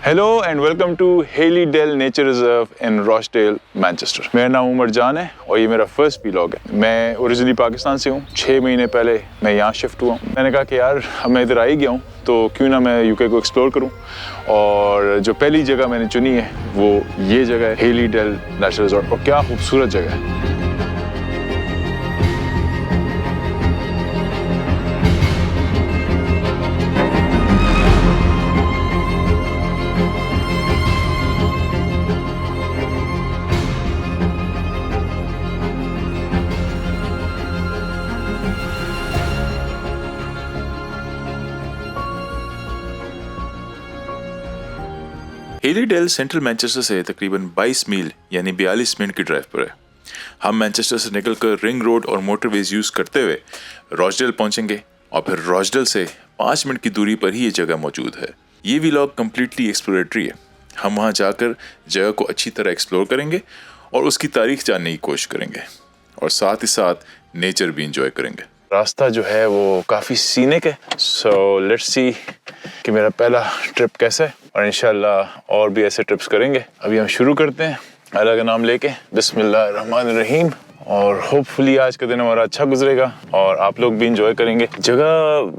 Hello and welcome to Haley Dale nature reserve in Rochdale Manchester. मेरा नाम उमर जान है और ये मेरा फर्स्ट व्लॉग है। मैं ओरिजिनली पाकिस्तान से हूँ। 6 महीने पहले मैं यहाँ शिफ्ट हुआ हूँ। मैंने कहा कि यार अब मैं इधर आ ही गया हूँ तो क्यों ना मैं यूके को एक्सप्लोर करूँ। और जो पहली जगह मैंने चुनी है वो ये जगह है, हेली डेल नेचर रिजॉर्ट। और क्या खूबसूरत जगह है। हेली डेल सेंट्रल मैनचेस्टर से तकरीबन 22 मील यानी 42 मिनट की ड्राइव पर है। हम मैनचेस्टर से निकलकर रिंग रोड और मोटरवेज यूज करते हुए रॉचडेल पहुंचेंगे और फिर रॉचडेल से 5 मिनट की दूरी पर ही ये जगह मौजूद है। ये व्लॉग कम्प्लीटली एक्सप्लोरेटरी है। हम वहाँ जाकर जगह को अच्छी तरह एक्सप्लोर करेंगे और उसकी तारीख जानने की कोशिश करेंगे और साथ ही साथ नेचर भी इंजॉय करेंगे। रास्ता जो है वो काफ़ी सीनिक है। सो लेट्स सी कि मेरा पहला ट्रिप कैसा है और इंशाल्लाह और भी ऐसे ट्रिप्स करेंगे। अभी हम शुरू करते हैं अल्लाह का नाम लेके, बिस्मिल्लाहिर्रहमानिर्रहीम। और होपफुली आज का दिन हमारा अच्छा गुजरेगा और आप लोग भी इंजॉय करेंगे। जगह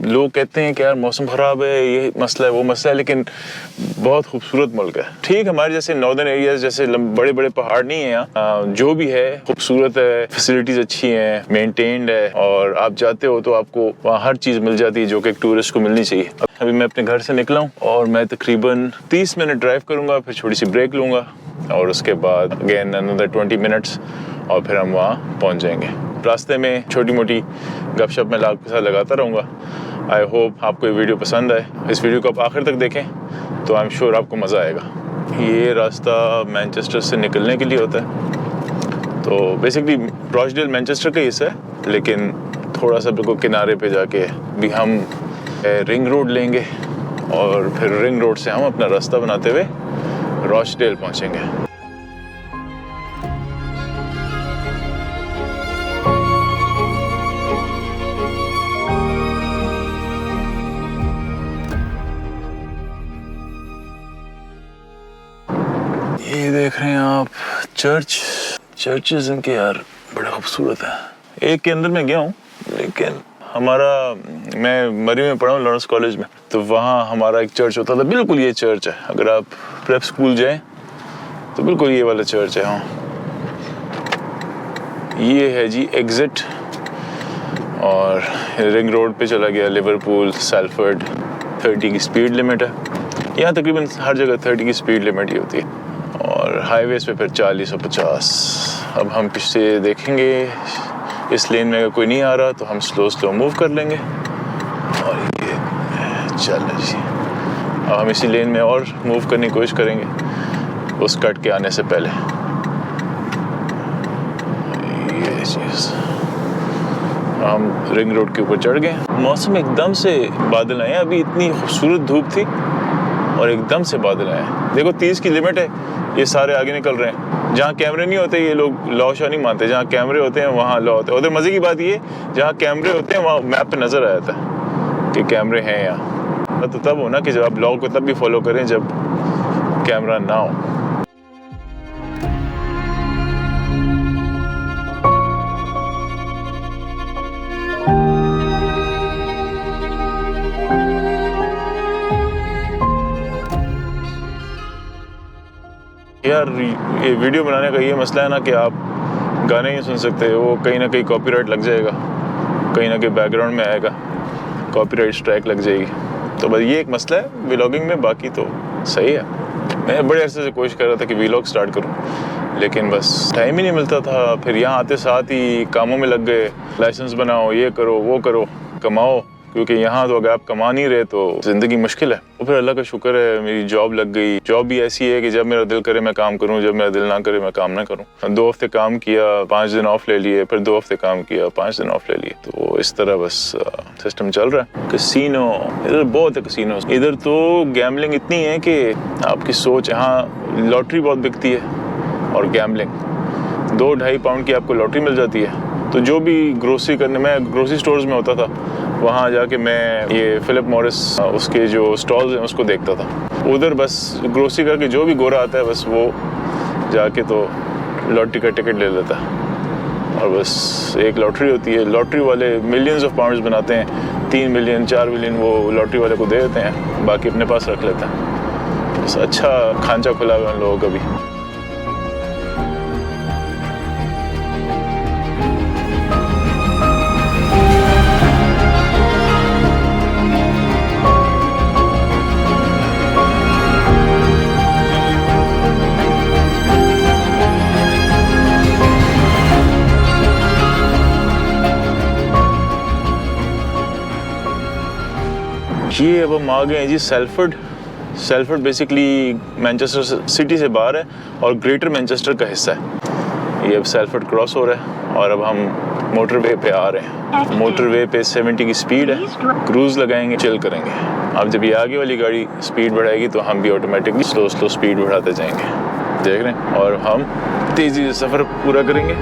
लोग कहते हैं कि यार मौसम ख़राब है, ये मसला है वो मसला है, लेकिन बहुत खूबसूरत मुल्क है। ठीक हमारे जैसे नॉर्दर्न एरियाज जैसे बड़े बड़े पहाड़ नहीं है यहाँ। जो भी है खूबसूरत है, फैसिलिटीज़ अच्छी हैं, मेंटेन्ड है और आप जाते हो तो आपको वहाँ हर चीज़ मिल जाती है जो कि एक टूरिस्ट को मिलनी चाहिए। अभी मैं अपने घर से निकला हूँ और मैं तकरीबन 30 मिनट ड्राइव करूँगा, फिर छोटी सी ब्रेक लूँगा और उसके बाद अगेन अनदर 20 मिनट्स और फिर हम वहाँ पहुँच जाएंगे। रास्ते में छोटी मोटी गपशप मैं आपके साथ लगाता रहूँगा। आई होप आपको ये वीडियो पसंद आए। इस वीडियो को आप आखिर तक देखें तो आई एम श्योर आपको मज़ा आएगा। ये रास्ता मैनचेस्टर से निकलने के लिए होता है। तो बेसिकली रॉचडेल मैनचेस्टर का हिस्सा है, लेकिन थोड़ा सा बिल्कुल किनारे पे जाके भी हम रिंग रोड लेंगे और फिर रिंग रोड से हम अपना रास्ता बनाते हुए रॉचडेल पहुँचेंगे। ये देख रहे हैं आप चर्चेस इनके यार बड़ा खूबसूरत है। एक के अंदर मैं गया हूँ, लेकिन मैं मरी में पढ़ा हूँ लॉरेंस कॉलेज में, तो वहाँ हमारा एक चर्च होता था। बिल्कुल ये चर्च है। अगर आप प्रेप स्कूल जाएं तो बिल्कुल ये वाला चर्च है। हाँ ये है जी एग्जिट और रिंग रोड पे चला गया। लिवरपूल सैलफर्ड 30 की स्पीड लिमिट है। यहाँ तकरीबन हर जगह 30 की स्पीड लिमिट ही होती है और हाईवेज पे फिर 40 और 50। अब हम पीछे देखेंगे इस लेन में अगर कोई नहीं आ रहा तो हम स्लो मूव कर लेंगे और ये चल जी। अब हम इसी लेन में और मूव करने की कोशिश करेंगे उस कट के आने से पहले। ये चीज़ हम रिंग रोड के ऊपर चढ़ गए। मौसम एकदम से बादल आए। अभी इतनी खूबसूरत धूप थी और एकदम से बादल आए। देखो 30 की लिमिट है, ये सारे आगे निकल रहे हैं। जहाँ कैमरे नहीं होते ये लोग लॉ शॉ नहीं मानते, जहाँ कैमरे होते हैं वहाँ लॉ होते हैं। उधर मज़े की बात ये, जहाँ कैमरे होते हैं वहाँ मैप पे नज़र आ जाता है कि कैमरे हैं यहाँ। तो तब हो ना कि जब आप लॉ को तब भी फॉलो करें जब कैमरा ना हो। यार ये वीडियो बनाने का ये मसला है ना कि आप गाने नहीं सुन सकते, वो कहीं ना कहीं कॉपीराइट लग जाएगा, कहीं ना कहीं बैकग्राउंड में आएगा, कॉपीराइट स्ट्राइक लग जाएगी। तो बस ये एक मसला है व्लॉगिंग में, बाकी तो सही है। मैं बड़े अरसे से कोशिश कर रहा था कि व्लॉग स्टार्ट करूं, लेकिन बस टाइम ही नहीं मिलता था। फिर यहाँ आते साथ ही कामों में लग गए। लाइसेंस बनाओ, ये करो वो करो, कमाओ, क्योंकि यहाँ तो अगर आप कमा नहीं रहे तो ज़िंदगी मुश्किल है। और फिर अल्लाह का शुक्र है मेरी जॉब लग गई। जॉब भी ऐसी है कि जब मेरा दिल करे मैं काम करूँ, जब मेरा दिल ना करे मैं काम ना करूँ। 2 हफ्ते काम किया, 5 दिन ऑफ ले लिए, फिर 2 हफ्ते काम किया, 5 दिन ऑफ ले लिए। तो इस तरह बस सिस्टम चल रहा है। कसीनो इधर बहुत है। कसीनो इधर तो गैम्बलिंग इतनी है कि आपकी सोच। यहाँ लॉटरी बहुत बिकती है और गैम्बलिंग 2-2.5 पाउंड की आपको लॉटरी मिल जाती है। तो जो भी ग्रोसरी करने, मैं ग्रोसरी स्टोर्स में होता था, वहाँ जाके मैं ये फिलिप मॉरिस उसके जो स्टॉल्स हैं उसको देखता था। उधर बस ग्रोसरी करके जो भी गोरा आता है बस वो जाके तो लॉटरी का टिकट ले लेता है। और बस एक लॉटरी होती है, लॉटरी वाले मिलियंस ऑफ पाउंड्स बनाते हैं, 3 मिलियन 4 मिलियन वो लॉटरी वाले को दे देते हैं, बाकी अपने पास रख लेते हैं। बस अच्छा खांचा खुला हुआ है उन लोगों का भी। ये अब हम आ गए हैं जी सेल्फर्ड। सेल्फर्ड बेसिकली मैनचेस्टर सिटी से बाहर है और ग्रेटर मैनचेस्टर का हिस्सा है। ये अब सेल्फर्ड क्रॉस हो रहा है और अब हम मोटरवे पे आ रहे हैं। मोटरवे पे 70 की स्पीड है, क्रूज लगाएंगे, चिल करेंगे। अब जब ये आगे वाली गाड़ी स्पीड बढ़ाएगी तो हम भी ऑटोमेटिकली स्लो स्लो स्पीड बढ़ाते जाएंगे, देख रहे हैं, और हम तेज़ी से सफ़र पूरा करेंगे।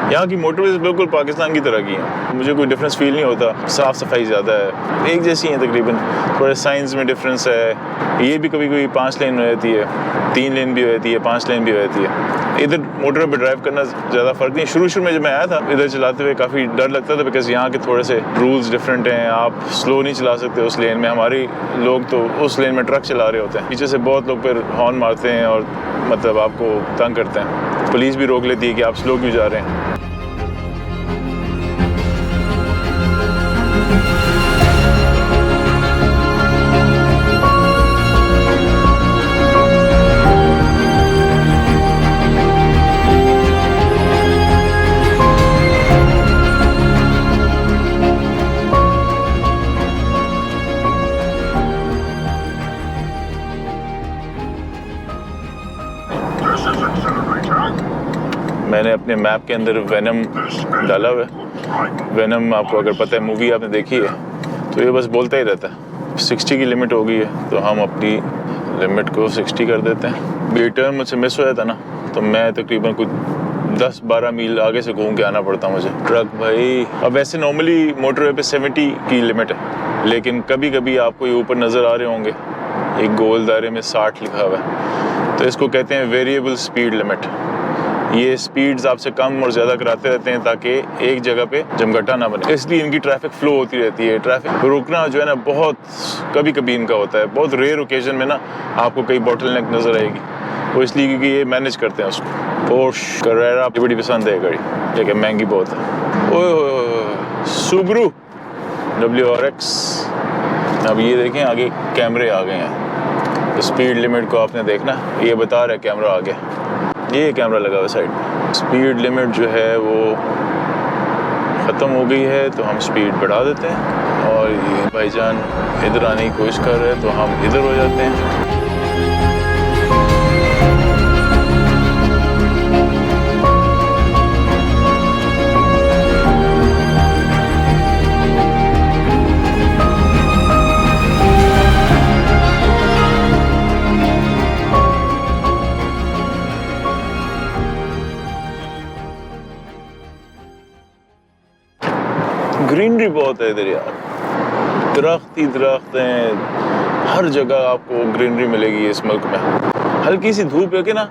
यहाँ की मोटरवेज बिल्कुल पाकिस्तान की तरह की हैं, मुझे कोई डिफरेंस फील नहीं होता। साफ़ सफाई ज़्यादा है, एक जैसी हैं तकरीबन, थोड़े साइंस में डिफरेंस है। ये भी कभी कभी 5 लेन हो जाती है, 3 लेन भी हो जाती है, 5 लेन भी हो जाती है। इधर मोटरवे पे ड्राइव करना ज़्यादा फ़र्क नहीं। शुरू में जब मैं आया था इधर चलाते हुए काफ़ी डर लगता था, बिकॉज़ यहाँ के थोड़े से रूल्स डिफरेंट हैं। आप स्लो नहीं चला सकते उस लेन में, हमारे लोग तो उस लेन में ट्रक चला रहे होते हैं, पीछे से बहुत लोग फिर हॉर्न मारते हैं और मतलब आपको तंग करते हैं। पुलिस भी रोक लेती है कि आप स्लो क्यों जा रहे हैं। मैंने अपने मैप के अंदर वेनम डाला हुआ है। वेनम आपको अगर पता है, मूवी आपने देखी है, तो ये बस बोलता ही रहता है 60 की लिमिट हो गई है, तो हम अपनी लिमिट को 60 कर देते हैं। ये टर्न मुझसे मिस हो जाता ना तो मैं तकरीबन कुछ 10-12 मील आगे से घूम के आना पड़ता मुझे। ट्रक भाई, अब वैसे नॉर्मली मोटरवे पे 70 की लिमिट है, लेकिन कभी कभी आपको ये ऊपर नज़र आ रहे होंगे एक गोल दायरे में 60 लिखा हुआ है, तो इसको कहते हैं वेरिएबल स्पीड लिमिट। ये स्पीड्स आपसे कम और ज़्यादा कराते रहते हैं ताकि एक जगह पे जमघटा ना बने, इसलिए इनकी ट्रैफिक फ्लो होती रहती है। ट्रैफिक रुकना जो है ना बहुत कभी कभी इनका होता है, बहुत रेयर ओकेजन में ना आपको कई बॉटलनेक नज़र आएगी, वो इसलिए क्योंकि ये मैनेज करते हैं उसको। पोर्श कैरेरा बड़ी पसंद है गाड़ी, लेकिन महंगी बहुत है। ओह सुबरू WRX। अब ये देखें आगे कैमरे आ गए हैं, तो स्पीड लिमिट को आपने देखना, ये बता रहा है कैमरा आ गया, ये कैमरा लगा हुआ साइड में। स्पीड लिमिट जो है वो ख़त्म हो गई है, तो हम स्पीड बढ़ा देते हैं। और ये भाईजान इधर आने की कोशिश कर रहे हैं, तो हम इधर हो जाते हैं। ग्रीनरी बहुत है इधर यार, दरख्त ही दरख्त हैं, हर जगह आपको ग्रीनरी मिलेगी इस मुल्क में। हल्की सी धूप है कि ना,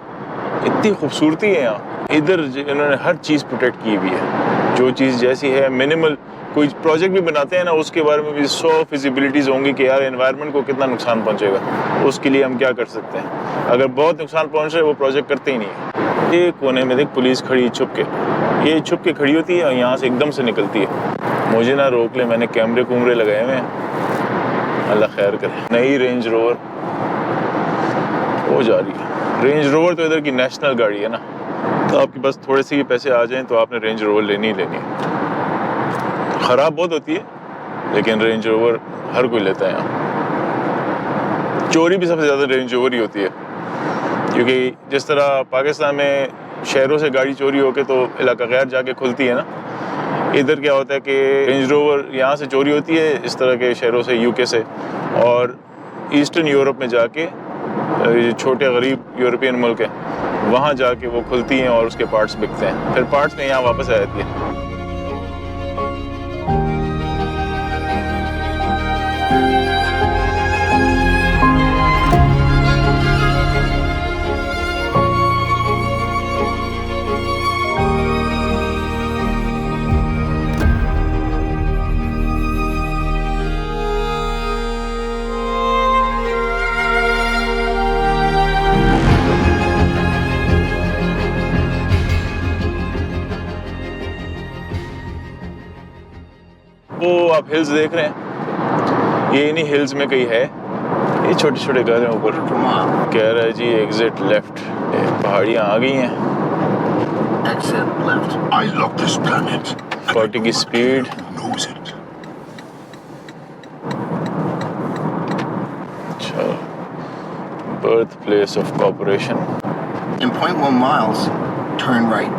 इतनी खूबसूरती है यहाँ। इधर इन्होंने हर चीज़ प्रोटेक्ट की हुई है, जो चीज़ जैसी है मिनिमल। कोई प्रोजेक्ट भी बनाते हैं ना, उसके बारे में भी 100 फिजिबिलिटीज़ होंगी कि यार एनवायरनमेंट को कितना नुकसान पहुँचेगा, उसके लिए हम क्या कर सकते हैं। अगर बहुत नुकसान पहुँच रहा है वो प्रोजेक्ट करते ही नहीं है। ये कोने में देख पुलिस खड़ी छुप के, ये छुप के खड़ी होती है और यहाँ से एकदम से निकलती है, मुझे ना रोक ले। मैंने कैमरे कूमरे लगाए हुए हैं, अल्लाह खैर करे। नई रेंज रोवर हो जा रही है। रेंज रोवर तो इधर की नेशनल गाड़ी है ना, तो आपके पास थोड़े से ही पैसे आ जाएं तो आपने रेंज रोवर लेनी ही लेनी है। ख़राब बहुत होती है, लेकिन रेंज रोवर हर कोई लेता है यहाँ। चोरी भी सबसे ज़्यादा रेंज रोवर ही होती है। क्योंकि जिस तरह पाकिस्तान में शहरों से गाड़ी चोरी होके तो इलाका गैर जाके खुलती है ना, इधर क्या होता है कि रेंज रोवर यहाँ से चोरी होती है इस तरह के शहरों से, यूके से, और ईस्टर्न यूरोप में जाके छोटे गरीब यूरोपियन मुल्क हैं वहाँ जाके वो खुलती हैं और उसके पार्ट्स बिकते हैं, फिर पार्ट्स में यहाँ वापस आ जाती है। वो आप हिल्स देख रहे हैं, ये इन्हीं हिल्स में कहीं है, ये छोटे छोटे घर हैं ऊपर। कह रहा है जी एग्जिट लेफ्ट, पहाड़ियाँ आ गई हैं। Exit left. I love this planet. 40 की स्पीड। Knows it. अच्छा, birth place of corporation. In 0.1 miles, turn right.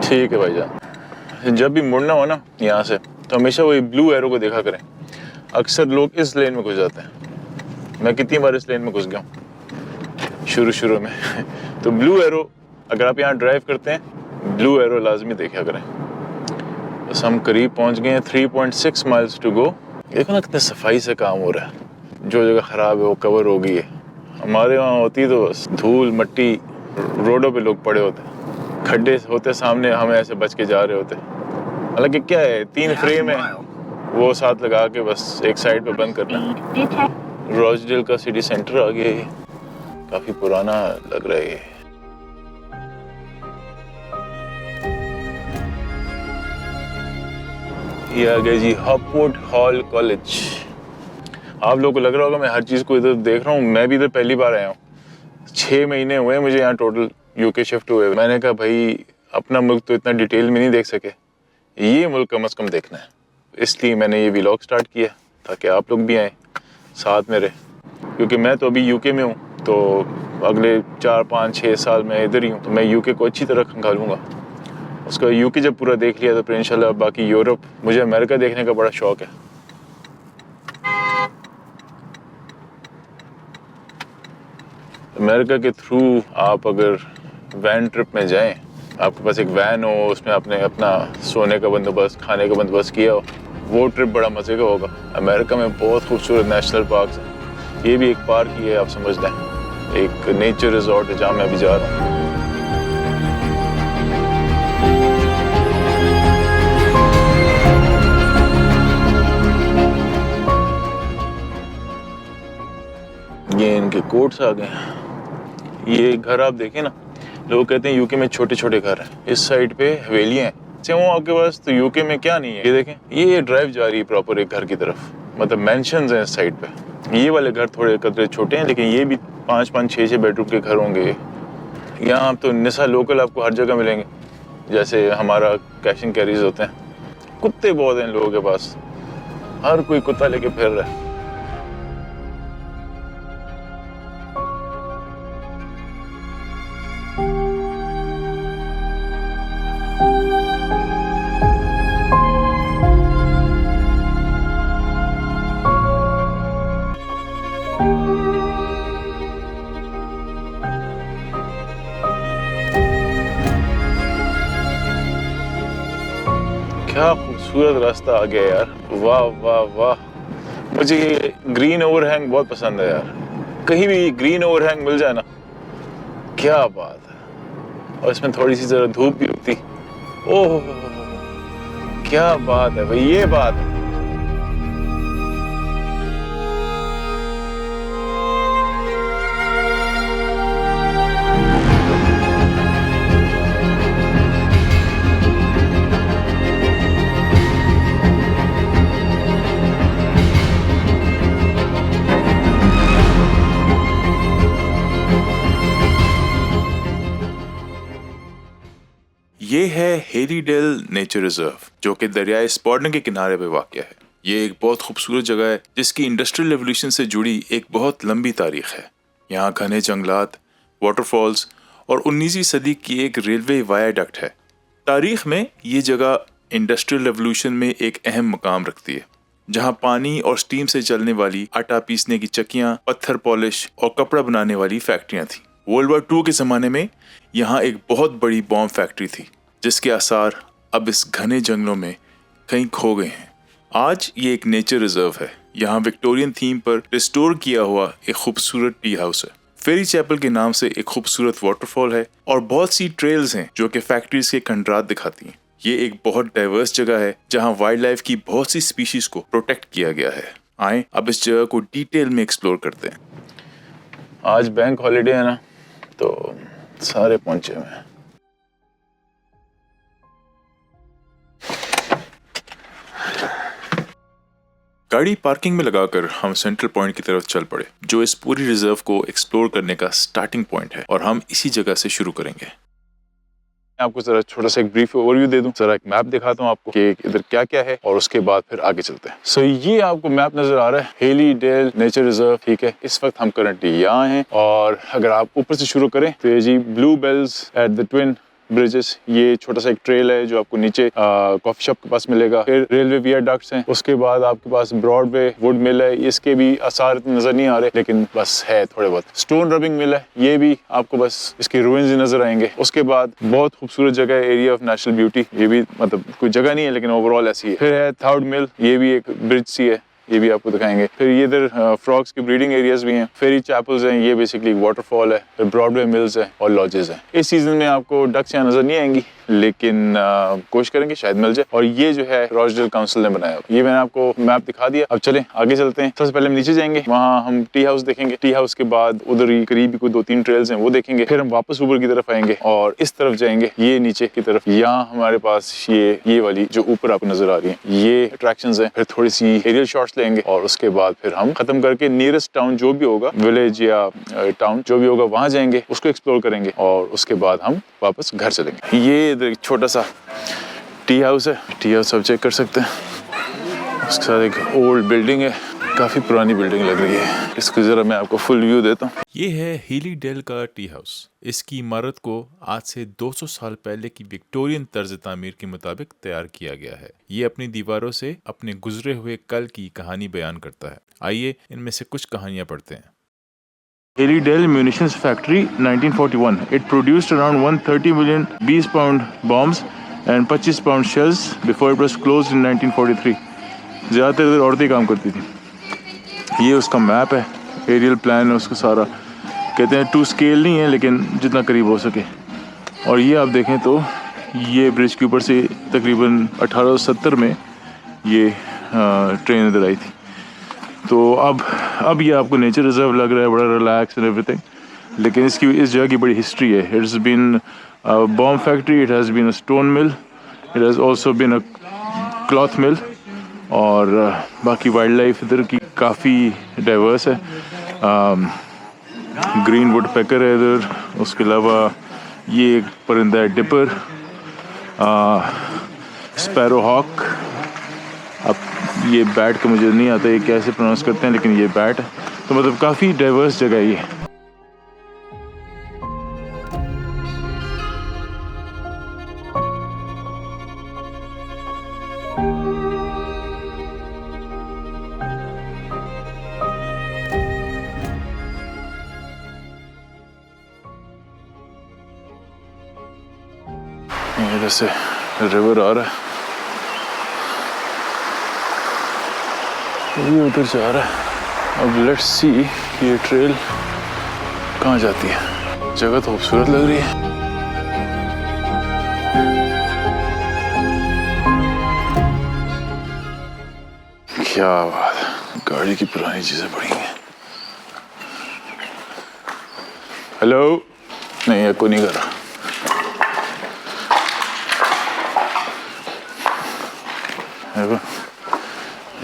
ठीक है भाईजान, जब भी मुड़ना हो ना यहाँ से तो हमेशा वही ब्लू एरो को देखा करें। अक्सर लोग इस लेन में घुस जाते हैं, मैं कितनी बार इस लेन में घुस गया हूँ शुरू में तो ब्लू एरो, अगर आप यहाँ ड्राइव करते हैं ब्लू एरो लाजमी देखा करें। बस हम करीब पहुँच गए हैं, 3.6 माइल्स टू गो। देखो ना कितने सफाई से काम हो रहा है, जो जगह ख़राब है वो कवर हो गई है। हमारे वहाँ होती तो बस धूल मट्टी, रोडों पे लोग पड़े होते, खड्डे होते सामने, हमें ऐसे बच के जा रहे होते। हालांकि क्या है, 3 फ्रेम है, वो साथ लगा के बस एक साइड पे बंद करना है। रॉचडेल का सिटी सेंटर आ गया है, काफी पुराना लग रहा है ये आ गया जी हॉपवुड हॉल कॉलेज। आप लोगों को लग रहा होगा मैं हर चीज को इधर देख रहा हूँ, मैं भी इधर पहली बार आया हूँ। 6 महीने हुए मुझे यहाँ टोटल यूके शिफ्ट हुए। मैंने कहा भाई अपना मुल्क तो इतना डिटेल में नहीं देख सके, ये मुल्क कम से कम देखना है, इसलिए मैंने ये व्लॉग स्टार्ट किया ताकि आप लोग भी आएँ साथ मेरे। क्योंकि मैं तो अभी यूके में हूँ, तो अगले 4, 5, 6 साल मैं इधर ही हूँ, तो मैं यूके को अच्छी तरह खंगालूँगा। उसका यूके जब पूरा देख लिया तो फिर इंशाल्लाह बाकी यूरोप, मुझे अमेरिका देखने का बड़ा शौक़ है। अमेरिका के थ्रू आप अगर वैन ट्रिप में जाएं, आपके पास एक वैन हो, उसमें आपने अपना सोने का बंदोबस्त, खाने का बंदोबस्त किया हो, वो ट्रिप बड़ा मज़े का होगा। अमेरिका में बहुत खूबसूरत नेशनल पार्क हैं, ये भी एक पार्क ही है, आप समझ लें, एक नेचर रिजॉर्ट है जहाँ मैं अभी जा रहा हूँ। ये इनके कोट्स आ गए। ये घर आप देखें ना, लोग कहते हैं यूके में छोटे छोटे घर हैं, इस साइड पे हवेलियाँ हैं। वो आपके पास तो यूके में क्या नहीं है, ये देखें, ये ड्राइव जा रही है प्रॉपर एक घर की तरफ, मतलब मेंशंस हैं इस साइड पे। ये वाले घर थोड़े कदरे छोटे हैं, लेकिन ये भी 5-5, 6-6 बेडरूम के घर होंगे। यहाँ तो निसा लोकल आपको हर जगह मिलेंगे, जैसे हमारा कैश एंड कैरीज होते हैं। कुत्ते बहुत हैं लोगों के पास, हर कोई कुत्ता लेके फिर रहा है। क्या खूबसूरत रास्ता आ गया यार, वाह वाह वाह। मुझे ये ग्रीन ओवरहैंग बहुत पसंद है यार, कहीं भी ग्रीन ओवरहैंग मिल जाए ना, क्या बात है। और इसमें थोड़ी सी जरा धूप भी होती, ओह क्या बात है भाई, ये बात है। ये है हेलीडेल नेचर रिजर्व, जो कि दरियाए स्पॉर्डन के किनारे पे वाक़या है। ये एक बहुत खूबसूरत जगह है जिसकी इंडस्ट्रियल रेवोल्यूशन से जुड़ी एक बहुत लंबी तारीख है। यहाँ घने जंगलात, वाटरफॉल्स और 19वीं सदी की एक रेलवे वायाडक्ट है। तारीख में ये जगह इंडस्ट्रियल रेवोल्यूशन में एक अहम मकाम रखती है, जहां पानी और स्टीम से चलने वाली आटा पीसने की चक्कियां, पत्थर पॉलिश और कपड़ा बनाने वाली फैक्ट्रियां थी। वर्ल्ड वॉर 2 के ज़माने में यहाँ एक बहुत बड़ी बॉम्ब फैक्ट्री थी, जिसके आसार अब इस घने जंगलों में कहीं खो गए हैं। आज ये एक नेचर रिजर्व है। यहाँ विक्टोरियन थीम पर रिस्टोर किया हुआ एक खूबसूरत टी हाउस है। फेरी चैपल के नाम से एक खूबसूरत वाटरफॉल है और बहुत सी ट्रेल्स हैं जो कि फैक्ट्रीज के खंडरात दिखाती हैं। ये एक बहुत डाइवर्स जगह है जहाँ वाइल्ड लाइफ की बहुत सी स्पीशीज को प्रोटेक्ट किया गया है। आए अब इस जगह को डिटेल में एक्सप्लोर करते हैं। आज बैंक हॉलीडे है ना, तो सारे पहुंचे हुए हैं। गाड़ी पार्किंग में लगाकर हम सेंट्रल पॉइंट की तरफ चल पड़े, जो इस पूरी रिजर्व को एक्सप्लोर करने का स्टार्टिंग पॉइंट है, और हम इसी जगह से शुरू करेंगे। आपको जरा छोटा सा एक ब्रीफ ओवरव्यू दे दूं, जरा एक मैप दिखाता हूं आपको कि इधर क्या क्या है, और उसके बाद फिर आगे चलते हैं। सो ये आपको मैप नजर आ रहा है, हेली डेल नेचर रिजर्व, ठीक है। इस वक्त हम करंटली यहाँ हैं, और अगर आप ऊपर से शुरू करें तो ये जी Blue Bells at the Twin Bridges, ये छोटा सा एक ट्रेल है जो आपको नीचे कॉफी शॉप के पास मिलेगा। फिर रेलवे वियाडक्ट्स हैं, उसके बाद आपके पास ब्रॉडवे वुड मिल है, इसके भी आसार इतने नजर नहीं आ रहे, लेकिन बस है थोड़े बहुत। स्टोन रबिंग मिल है, ये भी आपको बस इसके रूइंस नजर आएंगे। उसके बाद बहुत खूबसूरत जगह है, एरिया ऑफ नेशनल ब्यूटी, ये भी मतलब कोई जगह नहीं है लेकिन ओवरऑल ऐसी है। फिर है थाउड मिल, ये भी एक ब्रिज सी है, ये भी आपको दिखाएंगे। फिर ये इधर फ्रॉग्स के ब्रीडिंग एरियाज भी हैं, फेरी चैपल्स हैं, ये बेसिकली वाटरफॉल है, फिर ब्रॉडवे मिल्स है और लॉजेस हैं। इस सीजन में आपको डक्स यहाँ नजर नहीं आएंगी, लेकिन कोशिश करेंगे शायद मिल जाए। और ये जो है रॉचडेल काउंसिल ने बनाया, ये मैंने आपको मैप दिखा दिया। अब चलें आगे चलते हैं। सबसे पहले हम नीचे जाएंगे, वहाँ हम टी हाउस देखेंगे। टी हाउस के बाद उधर ही करीब कोई 2-3 ट्रेल्स हैं, वो देखेंगे। फिर हम वापस ऊपर की तरफ आएंगे और इस तरफ जाएंगे, ये नीचे की तरफ। यहाँ हमारे पास ये वाली जो ऊपर आपको नजर आ रही है, ये अट्रैक्शंस हैं। फिर थोड़ी सी एरियल शॉट्स लेंगे, और उसके बाद फिर हम खत्म करके नियरेस्ट टाउन जो भी होगा, विलेज या टाउन जो भी होगा, वहाँ जाएंगे, उसको एक्सप्लोर करेंगे, और उसके बाद हम वापस घर चलेंगे। ये एक छोटा सा टी हाउस है, टी हाउस आप चेक कर सकते हैं। उसके साथ एक ओल्ड बिल्डिंग है, काफ़ी पुरानी बिल्डिंग लग रही है। इसको ज़रा मैं आपको फुल व्यू देता हूँ। ये है हेली डेल का टी हाउस। इसकी इमारत को आज से 200 साल पहले की विक्टोरियन तर्ज तामीर के मुताबिक तैयार किया गया है। ये अपनी दीवारों से अपने गुजरे हुए कल की कहानी बयान करता है। आइए इनमें से कुछ कहानियां पढ़ते हैं। Haley Dale munitions factory 1941. It produced around 130 million 20 pound bombs and 25 pound shells before it was closed in 1943. ज़्यादातर इधर औरतें काम करती थी। ये उसका मैप है, एरियल प्लान है उसका सारा। कहते हैं टू स्केल नहीं है, लेकिन जितना करीब हो सके। और ये आप देखें तो ये ब्रिज के ऊपर से तकरीबन 1870 में ये ट्रेन इधर आई थी। तो अब ये आपको नेचर रिजर्व लग रहा है, बड़ा रिलैक्स एंड एवरीथिंग, लेकिन इस जगह की बड़ी हिस्ट्री है। It has been bomb factory, it has been a stone mill, it has also been a cloth mill, और बाकी वाइल्ड लाइफ इधर की काफ़ी डाइवर्स है। ग्रीन वुड पैकर है इधर, उसके अलावा ये एक परिंदा है डिपर, स्पैरो हॉक। अब ये बैट का मुझे नहीं आता ये कैसे प्रोनाउंस करते हैं, लेकिन ये बैट है। तो मतलब काफ़ी डाइवर्स जगह है ये। इधर से रिवर आ रहा है, ये उधर जा रहा है। अब लेट्स सी ये ट्रेल कहाँ जाती है। जगह तो खूबसूरत लग रही है। क्या बात है, गाड़ी की पुरानी चीजें पड़ी हैं। हेलो, नहीं एको नहीं कर रहा।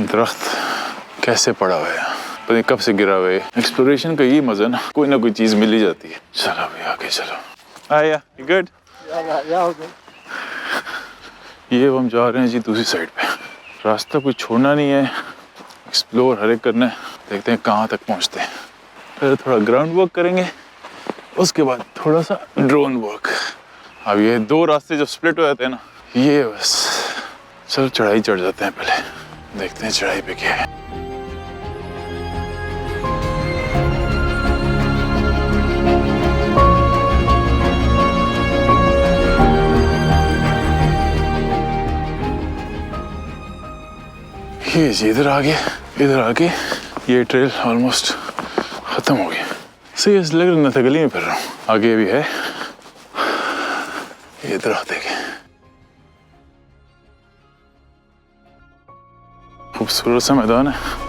दरख्त कैसे पड़ा हुआ है, पता नहीं कब से गिरा हुआ है। एक्सप्लोरेशन का यही मजा ना, कोई ना कोई चीज मिल ही जाती है। चलो भाई आगे चलो। आया गुड। ये हम जा रहे हैं जी दूसरी साइड पे। रास्ता कोई छोड़ना नहीं है, एक्सप्लोर हर एक करना है। देखते हैं कहाँ तक पहुँचते हैं। पहले थोड़ा ग्राउंड वर्क करेंगे, उसके बाद थोड़ा सा ड्रोन वर्क। अब ये दो रास्ते जब स्प्लिट हो जाते हैं ना, ये बस चलो चढ़ाई चढ़ जाते हैं। पहले देखते हैं चढ़ाई पे क्या है। ये जी इधर आगे ये ट्रेल ऑलमोस्ट खत्म हो गया। सही ऐसा लग रहा था गली में फिर रहा हूँ। आगे भी है ये दरख्त देखें, खूबसूरत सा मैदान है।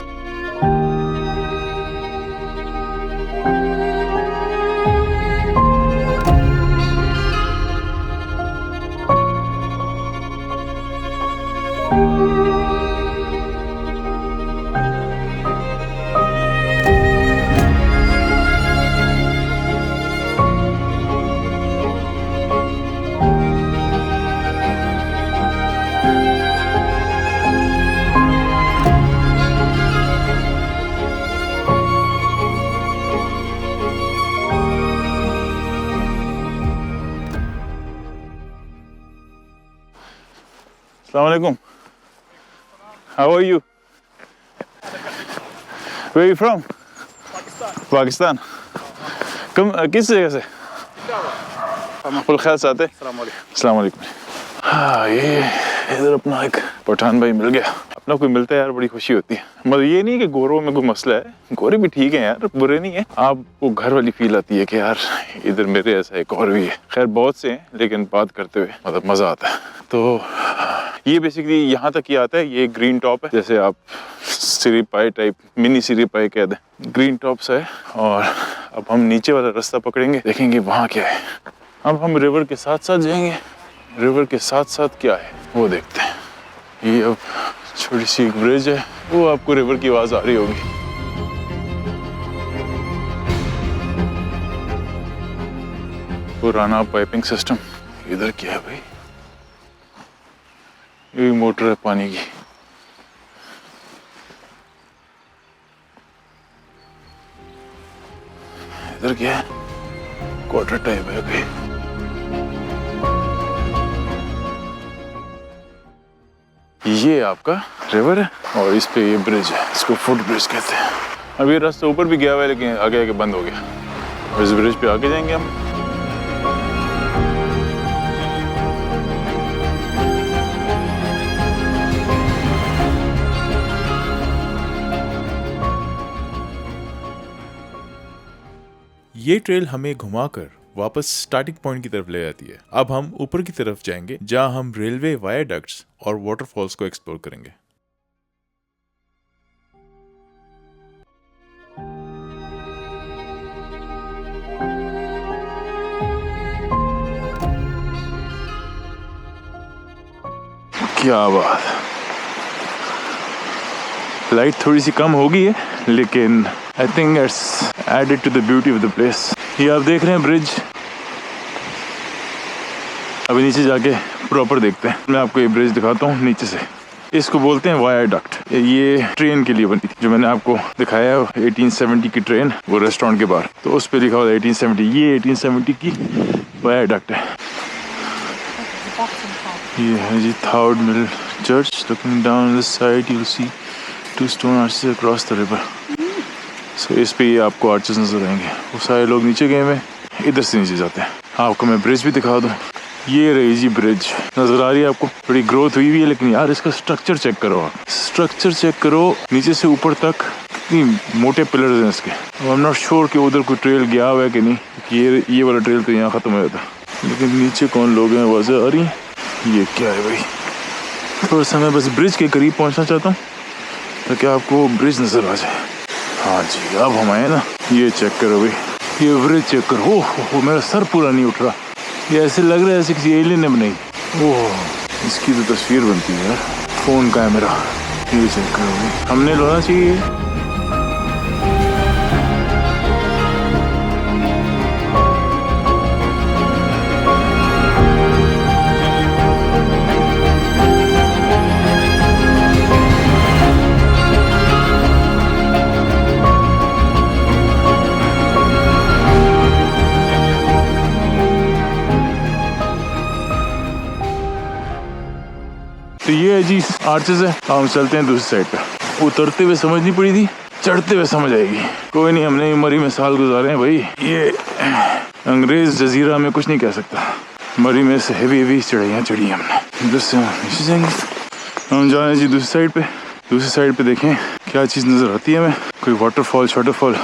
Assalamualaikum. How are you? Where are you from? Pakistan. कम किस जगह से? फुल ख्याल से आते? अस्सलाम वालेकुम। हाँ ये इधर अपना एक पठान भाई मिल गया। अपना कोई मिलता है यार बड़ी खुशी होती है। मतलब ये नहीं कि गोरों में कोई मसला है, गोरे भी ठीक है यार, बुरे नहीं है। आपको घर वाली फील आती है कि यार इधर मेरे ऐसा एक और भी है। खैर बहुत से हैं लेकिन बात करते हुए मतलब मजा आता है। तो ये बेसिकली यहाँ तक ही आता है। ये ग्रीन टॉप है, जैसे आप सीरी पाई टाइप, मिनी सीरी पाई कह दें, ग्रीन टॉप्स है। और अब हम नीचे वाला रास्ता पकड़ेंगे, देखेंगे वहाँ क्या है। अब हम रिवर के साथ साथ जाएंगे, रिवर के साथ साथ क्या है वो देखते हैं। ये अब छोटी सी एक ब्रिज है, वो आपको रिवर की आवाज आ रही होगी। पुराना पाइपिंग सिस्टम। इधर क्या है भाई? ये मोटर है पानी की। इधर क्या है? क्वार्टर टाइप है अभी। ये आपका रिवर है और इस पे ये ब्रिज है, इसको फुट ब्रिज कहते हैं। अब ये रास्ता ऊपर भी गया हुआ है लेकिन आगे आगे बंद हो गया। और इस ब्रिज पे आगे जाएंगे हम। ये ट्रेल हमें घुमाकर वापस स्टार्टिंग पॉइंट की तरफ ले जाती है। अब हम ऊपर की तरफ जाएंगे जहां हम रेलवे वायाडक्ट्स और वाटरफॉल्स को एक्सप्लोर करेंगे। क्या बात है, लाइट थोड़ी सी कम हो गई है लेकिन I think it's added to the beauty of the place. ये आप देख रहे हैं ब्रिज। अभी नीचे जाके प्रॉपर देखते हैं। मैं आपको ये ब्रिज दिखाता हूँ नीचे से। इसको बोलते हैं वायाडक्ट। ये ट्रेन के लिए बनी थी, जो मैंने आपको दिखाया है 1870 की ट्रेन, वो रेस्टोरेंट के बाहर, तो उस पर लिखा हुआ 1870। ये 1870 की वायाडक्ट है। ये है जी थाउड mill church. Looking down this side you will see two stone arches across the river. So इस पे ये आपको आर्चेस नजर आएंगे। वो सारे लोग नीचे गए हुए, इधर से नीचे जाते हैं। आपको मैं ब्रिज भी दिखा दूँ। ये रही जी ब्रिज, नजर आ रही है आपको। बड़ी ग्रोथ हुई है लेकिन यार इसका स्ट्रक्चर चेक करो आप, स्ट्रक्चर चेक करो। नीचे से ऊपर तक कितनी मोटे पिलर्स हैं इसके। आई एम नॉट श्योर कि उधर कोई ट्रेल गया हुआ है कि नहीं, ये वाला ट्रेल तो यहाँ खत्म हो जाता। लेकिन नीचे कौन लोग हैं आवाज़ें आ रही हैं। ये क्या है भाई? थोड़ा सा मैं बस ब्रिज के करीब पहुँचना चाहता हूँ ताकि आपको ब्रिज नजर आ जाए। हाँ जी अब हम आए ना। ये चेक करो भाई, ये ब्रिज चेक करो। ओह मेरा सर पूरा नहीं उठ रहा। ये ऐसे लग रहा है जैसे किसी एलियन ने बनाई। ओह इसकी तो तस्वीर बनती है यार। फोन का है मेरा। ये चेक करो भाई, हमने लोना चाहिए। चीज आर्चेस है। हम चलते हैं दूसरी साइड पे। उतरते हुए समझ नहीं पड़ी थी, चढ़ते हुए समझ आएगी। कोई नहीं, हमने मरी में साल गुजारे हैं भाई। ये अंग्रेज जजीरा में कुछ नहीं कह सकता। मरी में से हेवी चढ़ाइयाँ चढ़ी हमने। दूसरे नीचे जाएंगे, हम जा रहे हैं जी दूसरी साइड पे। दूसरी साइड पे देखें क्या चीज़ नज़र आती है हमें। कोई वाटरफॉल शॉटरफॉल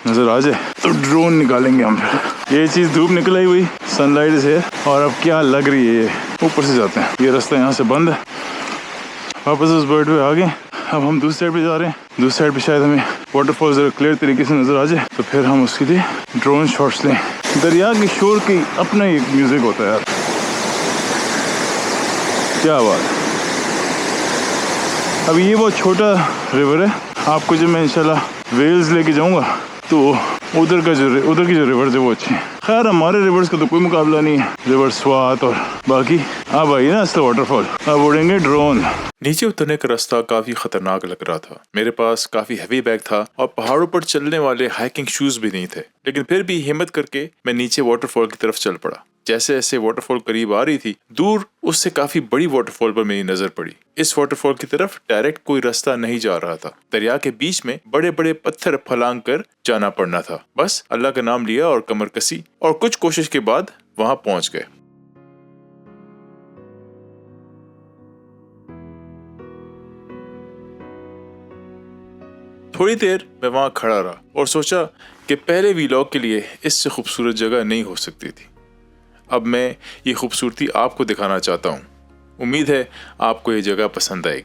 नज़र आ जाए तो ड्रोन निकालेंगे हम फिर। ये चीज़ धूप निकल आई हुई, सनलाइट से, और अब क्या लग रही है ये। ऊपर से जाते हैं, ये रास्ता यहाँ से बंद है। वापस उस बर्ड पे आ गए। अब हम दूसरी साइड पे जा रहे हैं। दूसरी साइड पे शायद हमें वाटरफॉल ज़रा क्लियर तरीके से नज़र आ जाए तो फिर हम उसके लिए ड्रोन शॉट्स लें। दरिया के शोर की अपना ही एक म्यूज़िक होता है यार, क्या बात है। अब ये बहुत छोटा रिवर है। आपको जब मैं इंशाल्लाह वेल्स लेके जाऊंगा तो उधर की जो रिवर्स है वो अच्छी है। खैर हमारे रिवर्स का तो कोई मुकाबला नहीं है, रिवर स्वात और बाकी। अब आई ना असला वाटरफॉल, अब उड़ेंगे ड्रोन। नीचे उतरने का रास्ता काफी खतरनाक लग रहा था। मेरे पास काफी हैवी बैग था और पहाड़ों पर चलने वाले हाइकिंग शूज भी नहीं थे, लेकिन फिर भी हिम्मत करके मैं नीचे वाटरफॉल की तरफ चल पड़ा। जैसे जैसे वाटरफॉल करीब आ रही थी, दूर उससे काफी बड़ी वाटरफॉल पर मेरी नजर पड़ी। इस वाटरफॉल की तरफ डायरेक्ट कोई रास्ता नहीं जा रहा था। दरिया के बीच में बड़े बड़े पत्थर फलांग कर जाना पड़ना था। बस अल्लाह का नाम लिया और कमर कसी और कुछ कोशिश के बाद वहां पहुंच गए। थोड़ी देर मैं वहां खड़ा रहा और सोचा कि पहले वीलॉग के लिए इससे खूबसूरत जगह नहीं हो सकती थी। अब मैं ये खूबसूरती आपको दिखाना चाहता हूँ। उम्मीद है आपको ये जगह पसंद आएगी।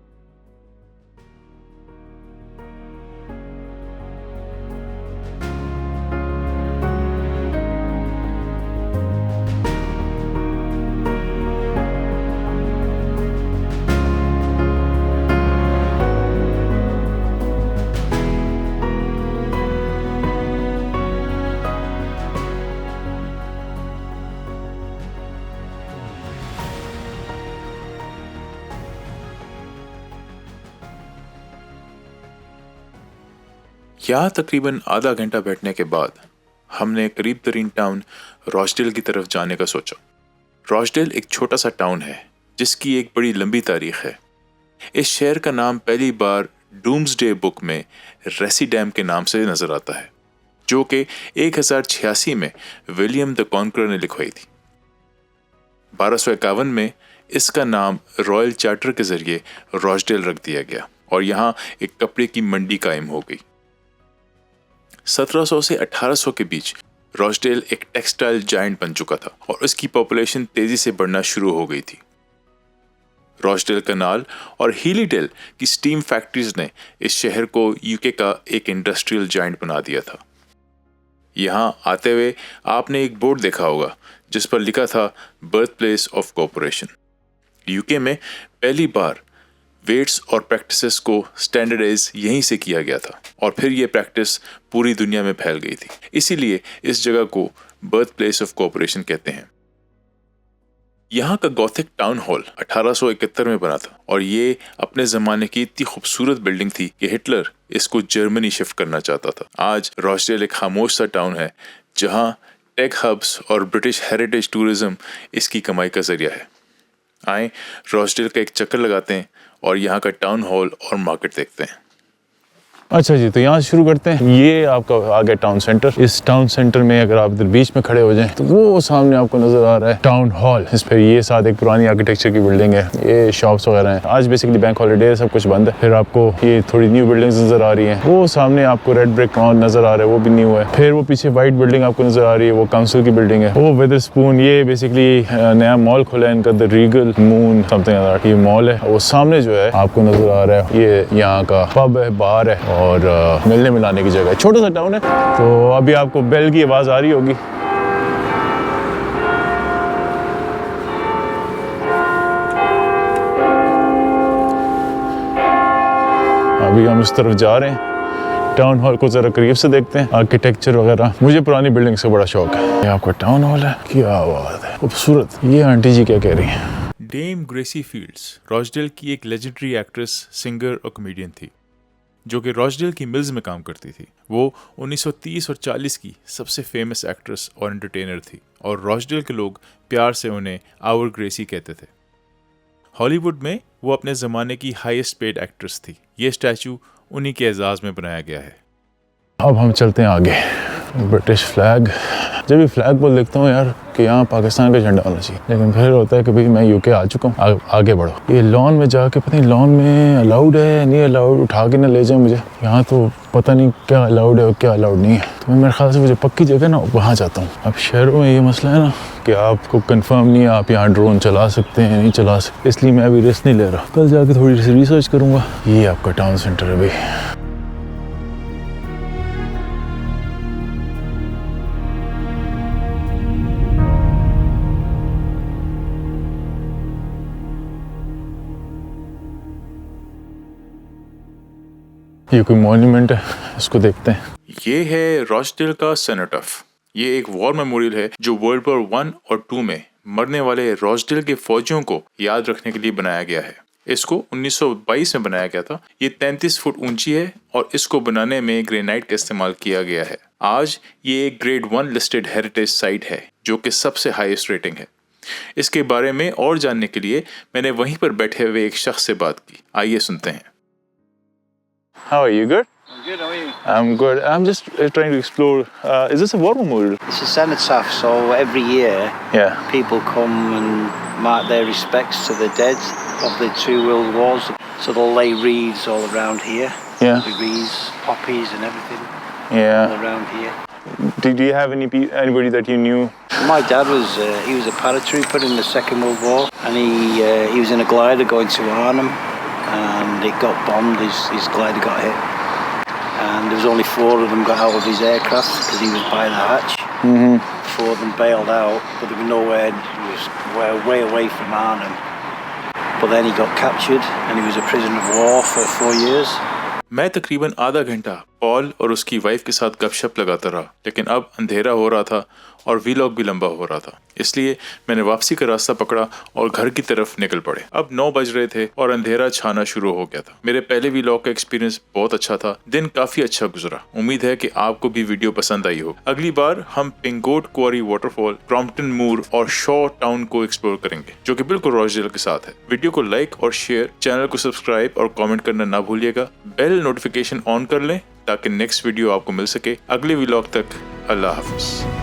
यहाँ तकरीबन आधा घंटा बैठने के बाद हमने करीब तरीन टाउन रॉचडेल की तरफ जाने का सोचा। रॉचडेल एक छोटा सा टाउन है जिसकी एक बड़ी लंबी तारीख है। इस शहर का नाम पहली बार डूम्सडे बुक में रेसी डैम के नाम से नजर आता है, जो कि 1086 में विलियम द कॉन्करर ने लिखवाई थी। 1251 में इसका नाम रॉयल चार्टर के जरिए रॉचडेल रख दिया गया और यहाँ एक कपड़े की मंडी कायम हो गई। 1700 से 1800 के बीच रॉचडेल एक टेक्सटाइल जायंट बन चुका था और उसकी पॉपुलेशन तेजी से बढ़ना शुरू हो गई थी। रॉचडेल कनाल और हीलीडेल की स्टीम फैक्ट्रीज ने इस शहर को यूके का एक इंडस्ट्रियल जायंट बना दिया था। यहाँ आते हुए आपने एक बोर्ड देखा होगा जिस पर लिखा था birth place of corporation. UK में पहली बार वेट्स और प्रैक्टिसेस को स्टैंडर्डाइज यहीं से किया गया था और फिर ये प्रैक्टिस पूरी दुनिया में फैल गई थी। इसीलिए इस जगह को बर्थ प्लेस ऑफ कॉर्पोरेशन कहते हैं। यहाँ का गॉथिक टाउन हॉल 1871 में बना था और ये अपने ज़माने की इतनी खूबसूरत बिल्डिंग थी कि हिटलर इसको जर्मनी शिफ्ट करना चाहता था। आज रॉचडेल एक खामोश सा टाउन है जहाँ टेक हब्स और ब्रिटिश हेरिटेज टूरिज्म इसकी कमाई का जरिया है। आए रॉचडेल का एक चक्कर लगाते हैं और यहाँ का टाउन हॉल और मार्केट देखते हैं। अच्छा जी, तो यहाँ से शुरू करते हैं। ये आपका आ गया टाउन सेंटर। इस टाउन सेंटर में अगर आप इधर बीच में खड़े हो जाएं तो वो सामने आपको नजर आ रहा है टाउन हॉल। इस पर ये साथ एक पुरानी आर्किटेक्चर की बिल्डिंग है, ये शॉप्स वगैरह हैं। आज बेसिकली बैंक हॉलीडे है, सब कुछ बंद है। फिर आपको ये थोड़ी न्यू बिल्डिंग्स नजर आ रही हैं। वो सामने आपको रेड ब्रिक मॉल नजर आ रहा है, वो भी न्यू है। फिर वो पीछे व्हाइट बिल्डिंग आपको नजर आ रही है, वो काउंसिल की बिल्डिंग है। वो वेदरस्पून, ये बेसिकली नया मॉल खुला है इनका, द रीगल मून समथिंग, ये मॉल है। वो सामने जो है आपको नजर आ रहा है ये यहाँ का पब है, बार है और मिलने मिलाने की जगह है। छोटा सा टाउन है। तो अभी आपको बेल की आवाज आ रही होगी। अभी हम इस तरफ जा रहे हैं। टाउन हॉल को जरा करीब से देखते हैं, आर्किटेक्चर वगैरह। मुझे पुरानी बिल्डिंग से बड़ा शौक है। ये आपका टाउन हॉल है, क्या बात है, खूबसूरत। ये आंटी जी क्या कह रही हैं? डेम ग्रेसी फील्ड्स रॉचडेल की एक लेजेंडरी एक्ट्रेस, सिंगर और कॉमेडियन थी जो कि रॉचडेल की मिल्स में काम करती थी। वो 1930 और 40 की सबसे फेमस एक्ट्रेस और एंटरटेनर थी और रॉचडेल के लोग प्यार से उन्हें आवर ग्रेसी कहते थे। हॉलीवुड में वो अपने ज़माने की हाईएस्ट पेड एक्ट्रेस थी। ये स्टैचू उन्हीं के एजाज़ में बनाया गया है। अब हम चलते हैं आगे। ब्रिटिश फ्लैग, जब भी फ्लैग को देखता हूँ यार कि यहाँ पाकिस्तान का झंडा होना चाहिए, लेकिन फिर होता है कि भाई मैं यूके आ चुका हूँ, आगे बढ़ो। ये लॉन में जाके पता नहीं लॉन में अलाउड है नहीं अलाउड, उठा के ना ले जाए मुझे। यहाँ तो पता नहीं क्या अलाउड है और क्या अलाउड नहीं है। तो मैं मेरे ख्याल से मुझे पक्की जगह ना वहाँ जाता हूँ। अब शहरों में ये मसला है ना कि आपको कंफर्म नहीं है आप यहाँ ड्रोन चला सकते हैं नहीं चला सकते, इसलिए मैं अभी रिस्क नहीं ले रहा। कल जाके थोड़ी सी रिसर्च करूँगा। ये आपका टाउन सेंटर है भाई। ये कोई मॉन्यूमेंट है, इसको देखते हैं। ये है रॉचडेल का सेनेटफ। ये एक वॉर मेमोरियल है जो वर्ल्ड वॉर 1 और 2 में मरने वाले रॉचडेल के फौजियों को याद रखने के लिए बनाया गया है। इसको 1922 में बनाया गया था। ये 33 फुट ऊंची है और इसको बनाने में ग्रेनाइट का इस्तेमाल किया गया है। आज ये एक ग्रेड 1 लिस्टेड हेरिटेज साइट है जो कि सबसे हाईएस्ट रेटिंग है। इसके बारे में और जानने के लिए मैंने वहीं पर बैठे हुए एक शख्स से बात की। आइए सुनते हैं। How are you? Good? I'm good, how are you? I'm good. I'm just trying to explore. Is this a war memorial? It's a cenotaph, so every year Yeah. people come and mark their respects to the dead of the two world wars. So they'll lay wreaths all around here. Yeah. The wreaths, poppies and everything Yeah. all around here. Do you have anybody that you knew? My dad was he was a paratrooper in the Second World War, and he was in a glider going to Arnhem, and it got bombed. His glider got hit, and there was only 4 of them got out of his aircraft because he was by the hatch. 4 of them bailed out, but there was nowhere. He was way away from Arnhem. But then he got captured, and he was a prisoner of war for 4 years. मैं तकरीबन आधा घंटा Paul और उसकी wife के साथ गपशप लगाता रहा, लेकिन अब अंधेरा हो रहा था और वीलॉग भी लंबा हो रहा था, इसलिए मैंने वापसी का रास्ता पकड़ा और घर की तरफ निकल पड़े। अब 9 बज रहे थे और अंधेरा छाना शुरू हो गया था। मेरे पहले वीलॉग का एक्सपीरियंस बहुत अच्छा था, दिन काफी अच्छा गुजरा। उम्मीद है कि आपको भी वीडियो पसंद आई हो। अगली बार हम पिंगोट क्वारी वाटरफॉल, क्रॉम्पटन मूर और शॉ टाउन को एक्सप्लोर करेंगे जो कि बिल्कुल रॉचडेल के साथ है। वीडियो को लाइक और शेयर, चैनल को सब्सक्राइब और कॉमेंट करना ना भूलिएगा। बेल नोटिफिकेशन ऑन कर लें ताकि नेक्स्ट वीडियो आपको मिल सके। अगले व्लॉग तक अल्लाह हाफिज।